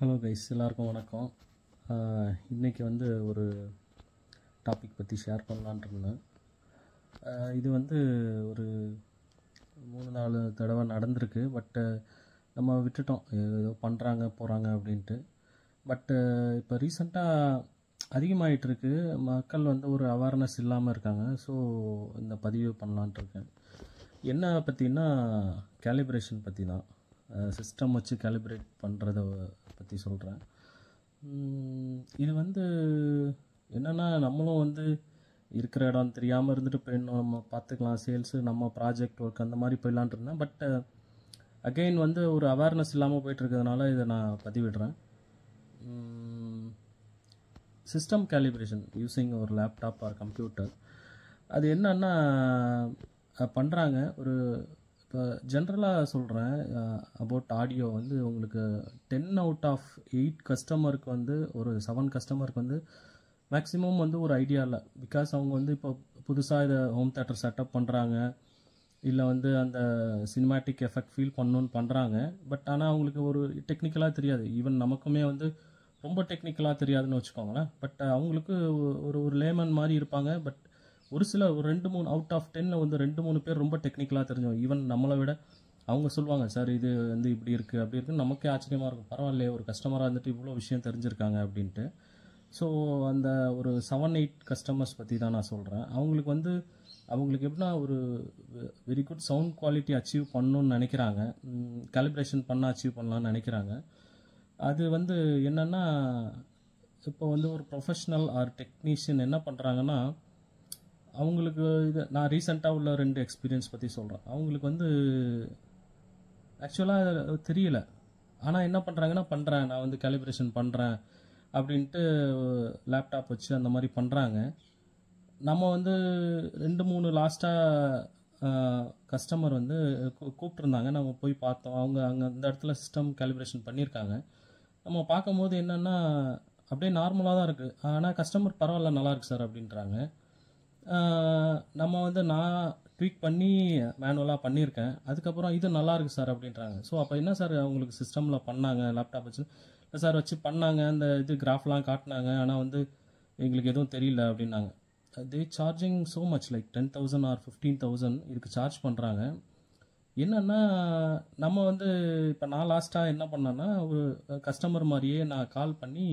Hello guys, எல்லாருக்கும் வணக்கம். இன்றைக்கி வந்து ஒரு டாபிக் பற்றி ஷேர் பண்ணலான்ட்டு இருந்தேன். இது வந்து ஒரு 3-4 தடவை நடந்திருக்கு. பட்டு நம்ம விட்டுட்டோம், ஏதோ பண்ணுறாங்க போகிறாங்க அப்படின்ட்டு. பட்டு இப்போ ரீசெண்டாக அதிகமாகிட்டுருக்கு. மக்கள் வந்து ஒரு அவேர்னஸ் இல்லாமல் இருக்காங்க. ஸோ இந்த பதிவு பண்ணலான்ட்டு இருக்கேன். என்ன பற்றினா கேலிப்ரேஷன் பற்றி தான். சிஸ்டம் வச்சு கேலிப்ரேட் பண்ணுறத பற்றி சொல்கிறேன். இது வந்து என்னென்னா, நம்மளும் வந்து இருக்கிற இடம் தெரியாமல் இருந்துட்டு போயிடணும், நம்ம பார்த்துக்கலாம், சேல்ஸு நம்ம ப்ராஜெக்ட் ஒர்க் அந்த மாதிரி போயிடலான்ட்டு இருந்தேன். பட் அகெயின் வந்து ஒரு அவேர்னஸ் இல்லாமல் போயிட்டுருக்கிறதுனால இதை நான் பதிவிடுறேன். சிஸ்டம் கேலிப்ரேஷன் யூஸிங் ஒரு லேப்டாப் ஆர் கம்ப்யூட்டர், அது என்னன்னா பண்ணுறாங்க. ஒரு இப்போ ஜென்ரலாக சொல்கிறேன் அபவுட் ஆடியோ. வந்து உங்களுக்கு 10 out of 8 கஸ்டமருக்கு வந்து ஒரு 7 கஸ்டமருக்கு வந்து மேக்ஸிமம் வந்து ஒரு ஐடியா இல்லை. பிகாஸ் அவங்க வந்து இப்போ புதுசாக இதை ஹோம் தேட்டர் செட்டப் பண்ணுறாங்க, இல்லை வந்து அந்த சினிமேட்டிக் எஃபெக்ட் ஃபீல் பண்ணணுன்னு பண்ணுறாங்க. பட் ஆனால் அவங்களுக்கு ஒரு டெக்னிக்கலாக தெரியாது. ஈவன் நமக்குமே வந்து ரொம்ப டெக்னிக்கலாக தெரியாதுன்னு வச்சுக்கோங்களேன். பட் அவங்களுக்கு ஒரு லேமன் மாதிரி இருப்பாங்க. பட் ஒரு சில ஒரு 2-3 out of 10 வந்து 2-3 பேர் ரொம்ப டெக்னிக்கலாக தெரிஞ்சவங்க. ஈவன் நம்மளை விட அவங்க சொல்லுவாங்க, சார் இது வந்து இப்படி இருக்குது அப்படி இருக்குன்னு. நமக்கே ஆச்சரியமாக இருக்கும், பரவாயில்லையே ஒரு கஸ்டமராக இருந்துட்டு இவ்வளோ விஷயம் தெரிஞ்சிருக்காங்க அப்படின்ட்டு. ஸோ அந்த ஒரு 7-8 கஸ்டமர்ஸ் பற்றி தான் நான் சொல்கிறேன். அவங்களுக்கு எப்படின்னா ஒரு very good sound quality achieve பண்ணணுன்னு நினைக்கிறாங்க, கேலிப்ரேஷன் பண்ண அச்சீவ் பண்ணலான்னு நினைக்கிறாங்க. அது வந்து என்னென்னா, இப்போ வந்து ஒரு ப்ரொஃபஷ்னல் ஆர் டெக்னீஷியன் என்ன பண்ணுறாங்கன்னா, அவங்களுக்கு இது நான் ரீசெண்டாக உள்ள 2 எக்ஸ்பீரியன்ஸ் பற்றி சொல்கிறேன். அவங்களுக்கு வந்து ஆக்சுவலாக தெரியல, ஆனால் என்ன பண்ணுறாங்கன்னா, நான் வந்து கேலிப்ரேஷன் பண்ணுறேன் அப்படின்ட்டு லேப்டாப் வச்சு அந்த மாதிரி பண்ணுறாங்க. நம்ம வந்து 2-3 லாஸ்ட்டாக கஸ்டமர் வந்து கூப்பிட்ருந்தாங்க, நம்ம போய் பார்த்தோம். அவங்க அங்கே அந்த இடத்துல சிஸ்டம் கேலிப்ரேஷன் பண்ணியிருக்காங்க. நம்ம பார்க்கும்போது என்னென்னா அப்படியே நார்மலாக தான் இருக்குது. ஆனால் கஸ்டமர் பரவாயில்ல, நல்லாயிருக்கு சார் அப்படின்றாங்க. நம்ம வந்து நான் ட்வீக் பண்ணி மேனுவலாக பண்ணியிருக்கேன், அதுக்கப்புறம் இது நல்லாயிருக்கு சார் அப்படின்றாங்க. ஸோ அப்போ என்ன சார் அவங்களுக்கு சிஸ்டமில் பண்ணாங்க, லேப்டாப் வச்சு இல்லை சார் வச்சு பண்ணாங்க, அந்த இது கிராஃப்லாம் காட்டினாங்க, ஆனால் வந்து எங்களுக்கு எதுவும் தெரியல அப்படின்னாங்க. They charging so much, like 10,000 or 15,000 இதுக்கு சார்ஜ் பண்ணுறாங்க. என்னென்னா நம்ம வந்து இப்போ நான் லாஸ்ட்டாக என்ன பண்ணேன்னா, ஒரு கஸ்டமர் மாதிரியே நான் கால் பண்ணி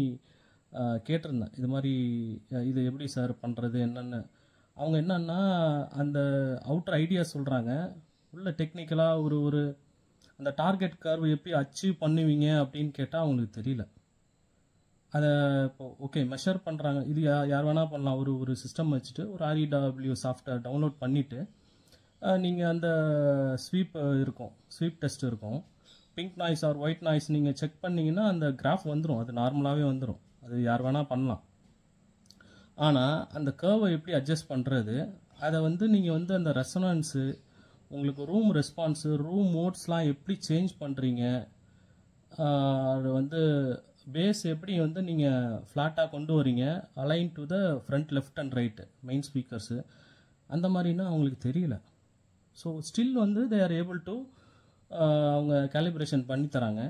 கேட்டிருந்தேன், இது மாதிரி இது எப்படி சார் பண்ணுறது என்னென்னு. அவங்க என்னன்னா அந்த அவுட்டர் ஐடியா சொல்கிறாங்க, உள்ள டெக்னிக்கலாக ஒரு அந்த டார்கெட் கர்வ் எப்படி அச்சீவ் பண்ணுவீங்க அப்படின்னு கேட்டால் அவங்களுக்கு தெரியல. அதை இப்போ ஓகே மெஷர் பண்ணுறாங்க. இது யார் வேணால் பண்ணலாம். ஒரு சிஸ்டம் வச்சுட்டு ஒரு REW சாஃப்ட்வேர் டவுன்லோட் பண்ணிவிட்டு நீங்கள் அந்த ஸ்வீப் டெஸ்ட் இருக்கும், pink noise or white noise நீங்கள் செக் பண்ணிங்கன்னா அந்த கிராஃப் வந்துடும். அது நார்மலாகவே வந்துடும், அது யார் வேணால் பண்ணலாம். ஆனால் அந்த கர்வை எப்படி அட்ஜஸ்ட் பண்ணுறது, அதை வந்து நீங்கள் வந்து அந்த ரெசனன்ஸு, உங்களுக்கு ரூம் ரெஸ்பான்ஸு, ரூம் மோட்ஸ்லாம் எப்படி சேஞ்ச் பண்ணுறீங்க, அது வந்து பேஸ் எப்படி வந்து நீங்கள் ஃப்ளாட்டாக கொண்டு வரீங்க, align to the front left and right main speakers, அந்த மாதிரின்னா அவங்களுக்கு தெரியல. ஸோ ஸ்டில் வந்து தே ஆர் ஏபிள் டு அவங்க கேலிப்ரேஷன் பண்ணி தராங்க.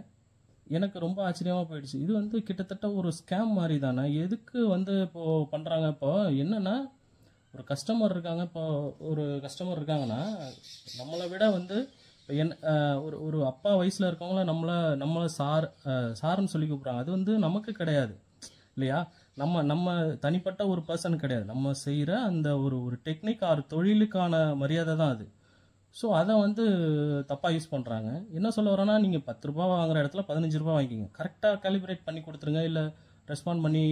எனக்கு ரொம்ப ஆச்சரியமாக போயிடுச்சு. இது வந்து கிட்டத்தட்ட ஒரு ஸ்கேம் மாதிரி தானே. எதுக்கு வந்து இப்போது பண்ணுறாங்க? இப்போ என்னென்னா, ஒரு கஸ்டமர் இருக்காங்கன்னா, நம்மளை விட வந்து ஒரு அப்பா வயசில் இருக்கவங்கள நம்மளை சாருன்னு சொல்லி கூப்பிட்றாங்க. அது வந்து நமக்கு கிடையாது இல்லையா? நம்ம தனிப்பட்ட ஒரு பர்சன் கிடையாது. நம்ம செய்கிற அந்த ஒரு டெக்னிக் ஆர் தொழிலுக்கான மரியாதை தான் அது. ஸோ அதை வந்து தப்பாக யூஸ் பண்ணுறாங்க. என்ன சொல்ல வரேன்னா, நீங்கள் 10 ரூபா வாங்குற இடத்துல 15 ரூபா வாங்கிக்கிங்க, கரெக்டாக கேலிப்ரேட் பண்ணி கொடுத்துருங்க, இல்லை ரெஸ்பாண்ட் பண்ணி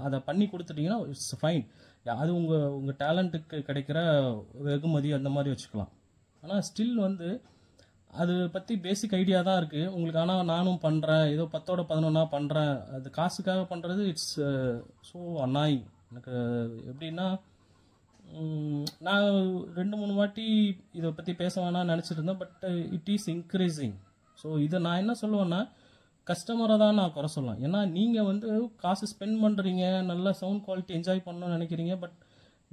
அதை பண்ணி கொடுத்துட்டிங்கன்னா இட்ஸ் ஃபைன். அது உங்கள் டேலண்ட்டுக்கு கிடைக்கிற வெகுமதி அந்த மாதிரி வச்சுக்கலாம். ஆனால் ஸ்டில் வந்து அது பற்றி பேசிக் ஐடியா தான் இருக்குது உங்களுக்கு. ஆனால் நானும் பண்ணுறேன், ஏதோ 10ஓட 11 பண்ணுறேன், அது காசுக்காக பண்ணுறது. It's so annoying. எனக்கு எப்படின்னா, நான் 2-3 வாட்டி இதை பற்றி பேச வேணாம்னு நினச்சிட்டு இருந்தேன். But it is increasing. So இதை நான் என்ன சொல்லுவேன்னா, கஸ்டமரை தான் நான் குறை சொல்லலாம். ஏன்னா நீங்கள் வந்து காசு ஸ்பெண்ட் பண்ணுறீங்க, நல்ல சவுண்ட் குவாலிட்டி என்ஜாய் பண்ணணும்னு நினைக்கிறீங்க. பட்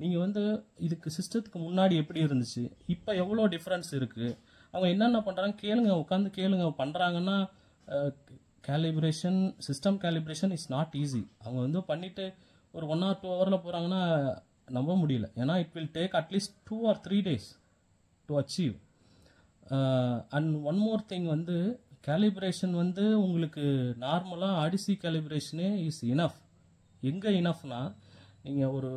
நீங்கள் வந்து இதுக்கு சிஸ்டத்துக்கு முன்னாடி எப்படி இருந்துச்சு, இப்போ எவ்வளோ டிஃப்ரென்ஸ் இருக்குது, அவங்க என்னென்ன பண்ணுறாங்க கேளுங்க, உட்காந்து கேளுங்க. பண்ணுறாங்கன்னா calibration system calibration is not easy. அவங்க வந்து பண்ணிட்டு ஒரு 1 or 2 ஹவரில் போகிறாங்கன்னா நம்ப முடியல. ஏன்னா it will take at least 2 or 3 days to achieve. And one more thing வந்து கேலிப்ரேஷன் வந்து உங்களுக்கு நார்மலாக ஆடிசி கேலிப்ரேஷனே இஸ் இனஃப். எங்கே இனஃப்னா நீங்கள் ஒரு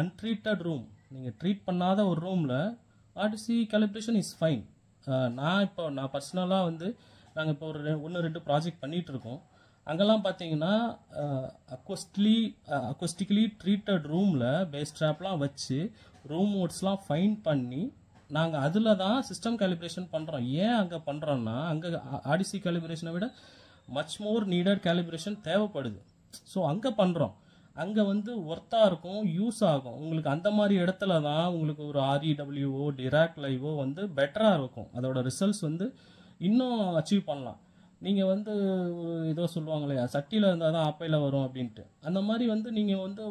அன்ட்ரீட்டட் ரூம், நீங்கள் ட்ரீட் பண்ணாத ஒரு ரூமில் ஆடிசி கேலிப்ரேஷன் இஸ் ஃபைன். நான் பர்சனலாக வந்து நாங்கள் இப்போ ஒரு 1-2 ப்ராஜெக்ட் பண்ணிகிட்டு இருக்கோம். அங்கெல்லாம் பார்த்தீங்கன்னா அக்வஸ்டிக்கலி ட்ரீட்டட் ரூமில் பேஸ் ட்ராப்லாம் வச்சு ரூம் மோட்ஸ்லாம் ஃபைன் பண்ணி நாங்கள் அதில் தான் சிஸ்டம் கேலிப்ரேஷன் பண்ணுறோம். ஏன் அங்கே பண்ணுறோன்னா அங்கே ஆடிசி கேலிப்ரேஷனை விட மச் மோர் நீடட் கேலிப்ரேஷன் தேவைப்படுது. ஸோ அங்கே பண்ணுறோம். அங்கே வந்து ஒர்த்தாக இருக்கும், யூஸ் ஆகும் உங்களுக்கு. அந்த மாதிரி இடத்துல தான் உங்களுக்கு ஒரு REWO டிராக் லைவோ வந்து பெட்டராக இருக்கும். அதோட ரிசல்ட்ஸ் வந்து இன்னும் அச்சீவ் பண்ணலாம். நீங்கள் வந்து ஒரு ஏதோ சொல்லுவாங்க இல்லையா, சட்டியில் இருந்தால் தான் ஆப்பையில் வரும் அப்படின்ட்டு. அந்த மாதிரி வந்து நீங்கள் வந்து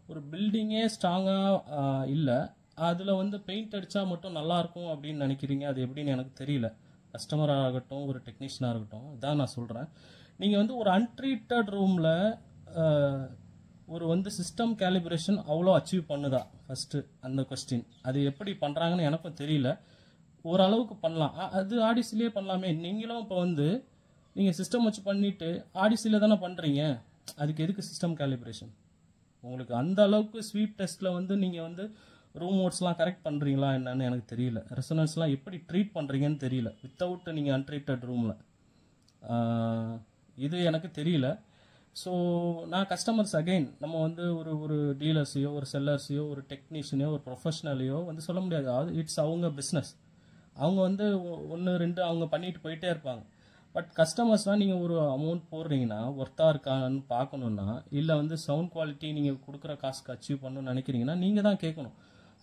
ஒரு பில்டிங்கே ஸ்ட்ராங்காக இல்லை, அதில் வந்து பெயிண்ட் அடித்தா மட்டும் நல்லாயிருக்கும் அப்படின்னு நினைக்கிறீங்க. அது எப்படின்னு எனக்கு தெரியல. கஸ்டமராக இருக்கட்டும், ஒரு டெக்னீஷியனாக இருக்கட்டும், இதான் நான் சொல்கிறேன். நீங்கள் வந்து ஒரு அன்ட்ரீட்டட் ரூமில் ஒரு வந்து சிஸ்டம் கேலிப்ரேஷன் அவ்வளோ அச்சீவ் பண்ணுதா? ஃபஸ்ட்டு அந்த கொஸ்டின். அது எப்படி பண்ணுறாங்கன்னு எனக்கும் தெரியல. ஓரளவுக்கு பண்ணலாம். அது ஆடிசிலே பண்ணலாமே. நீங்களும் இப்போ வந்து நீங்கள் சிஸ்டம் வச்சு பண்ணிவிட்டு ஆடிசியில் தானே பண்ணுறீங்க. அதுக்கு எதுக்கு சிஸ்டம் கேலிப்ரேஷன்? உங்களுக்கு அந்த அளவுக்கு ஸ்வீப் டெஸ்ட்டில் வந்து நீங்கள் வந்து ரூம் மோட்ஸ்லாம் கரெக்ட் பண்ணுறீங்களா என்னன்னு எனக்கு தெரியல. ரெசனன்ஸ்லாம் எப்படி ட்ரீட் பண்ணுறீங்கன்னு தெரியல வித்தவுட் நீங்கள் அன்ட்ரீட்டட் ரூமில். இது எனக்கு தெரியல. ஸோ நான் கஸ்டமர்ஸ் அகெயின் நம்ம வந்து ஒரு டீலர்ஸையோ ஒரு செல்லர்ஸையோ ஒரு டெக்னீஷியனையோ ஒரு ப்ரொஃபஷனலையோ வந்து சொல்ல முடியாது. அது இட்ஸ் அவங்க பிஸ்னஸ். அவங்க வந்து 1-2 அவங்க பண்ணிட்டு போயிட்டே இருப்பாங்க. பட் கஸ்டமர்ஸ்னால் நீங்கள் ஒரு அமௌண்ட் போடுறீங்கன்னா ஒர்த்தாக இருக்கான்னு பார்க்கணுன்னா, இல்லை வந்து சவுண்ட் குவாலிட்டி நீங்கள் கொடுக்குற காசுக்கு அச்சீவ் பண்ணணும்னு நினைக்கிறீங்கன்னா நீங்கள் தான் கேட்கணும்.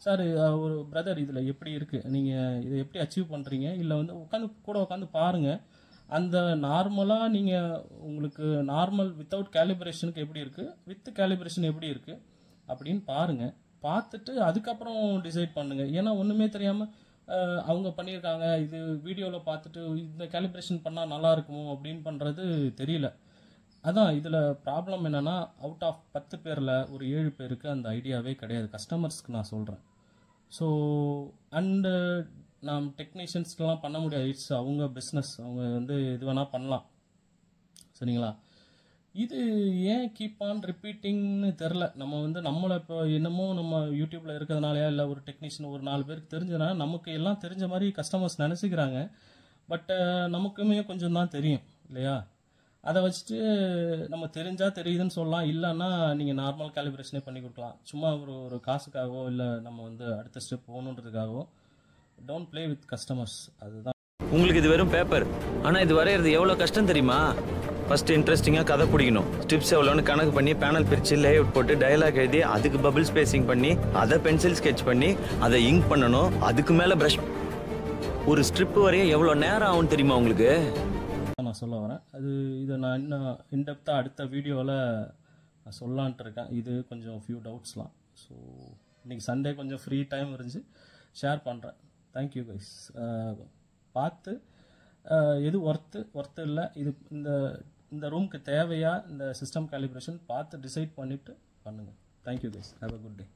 சார் ஒரு பிரதர் இதில் எப்படி இருக்குது, நீங்கள் இதை எப்படி அச்சீவ் பண்ணுறீங்க, இல்லை வந்து உட்காந்து பாருங்கள். அந்த நார்மலாக நீங்கள் உங்களுக்கு நார்மல் வித்தவுட் கேலிப்ரேஷனுக்கு எப்படி இருக்குது, வித் கேலிப்ரேஷன் எப்படி இருக்குது அப்படின்னு பாருங்கள். பார்த்துட்டு அதுக்கப்புறம் டிசைட் பண்ணுங்கள். ஏன்னா ஒன்றுமே தெரியாமல் அவங்க பண்ணியிருக்காங்க, இது வீடியோவில் பார்த்துட்டு இந்த கேலிப்ரேஷன் பண்ணால் நல்லா இருக்குமோ அப்படின்னு பண்ணுறது தெரியல. அதான் இதில் ப்ராப்ளம் என்னென்னா, அவுட் ஆஃப் 10 பேரில் ஒரு 7 பேருக்கு அந்த ஐடியாவே கிடையாது. கஸ்டமர்ஸ்க்கு நான் சொல்கிறேன். ஸோ அண்டு நாம் டெக்னீஷியன்ஸ்க்கெலாம் பண்ண முடியாது. இட்ஸ் அவங்க பிஸ்னஸ். அவங்க வந்து எது வேணால் பண்ணலாம். சரிங்களா? இது ஏன் கீப் ஆன் ரிப்பீட்டிங்னு தெரில. நம்ம வந்து நம்மளை இப்போ என்னமோ நம்ம யூடியூப்பில் இருக்கிறதுனாலயா, இல்லை ஒரு டெக்னீஷியன் ஒரு 4 பேருக்கு தெரிஞ்சதுனால நமக்கு எல்லாம் தெரிஞ்ச மாதிரி கஸ்டமர்ஸ் நினச்சிக்கிறாங்க. பட் நமக்குமே கொஞ்சம் தான் தெரியும் இல்லையா? அதை வச்சுட்டு நம்ம தெரிஞ்சால் தெரியுதுன்னு சொல்லலாம். இல்லைன்னா நீங்கள் நார்மல் கேலிப்ரேஷனே பண்ணி கொடுக்கலாம். சும்மா ஒரு காசுக்காகவோ இல்லை நம்ம வந்து அடுத்த ஸ்டெப் போகணுன்றதுக்காகவோ டோன்ட் ப்ளே வித் கஸ்டமர்ஸ். அதுதான். உங்களுக்கு இது வெறும் பேப்பர், ஆனால் இது வரைகிறது எவ்வளோ கஷ்டம் தெரியுமா? ஃபர்ஸ்ட் இன்ட்ரெஸ்டிங்காக கதை பிடிக்கணும். ஸ்டிப்ஸ் எவ்வளோன்னு கணக்கு பண்ணி பேனல் பிரித்து லேஅவுட் போட்டு டயலாக் எழுதி அதுக்கு பபிள் ஸ்பேசிங் பண்ணி அதை பென்சில் ஸ்கெட்ச் பண்ணி அதை இங்க் பண்ணணும். அதுக்கு மேலே ப்ரஷ். ஒரு ஸ்ட்ரிப் வரைய எவ்வளோ நேரம் ஆகும் தெரியுமா உங்களுக்கு? நான் சொல்ல வரேன். இதை நான் இன்னும் இன்டெப்த்தாக அடுத்த வீடியோவில் நான் சொல்லலான்ட்டு இருக்கேன். இது கொஞ்சம் ஃபியூ டவுட்ஸ்லாம். ஸோ இன்றைக்கி சண்டே கொஞ்சம் ஃப்ரீ டைம் இருந்துச்சு, ஷேர் பண்ணுறேன். Thank you guys. பார்த்து எது ஒர்த்து இல்லை, இது இந்த ரூமுக்கு தேவையா இந்த சிஸ்டம் கேலிப்ரேஷன் பார்த்து டிசைட் பண்ணிவிட்டு பண்ணுங்கள். Thank you guys. Have a good day.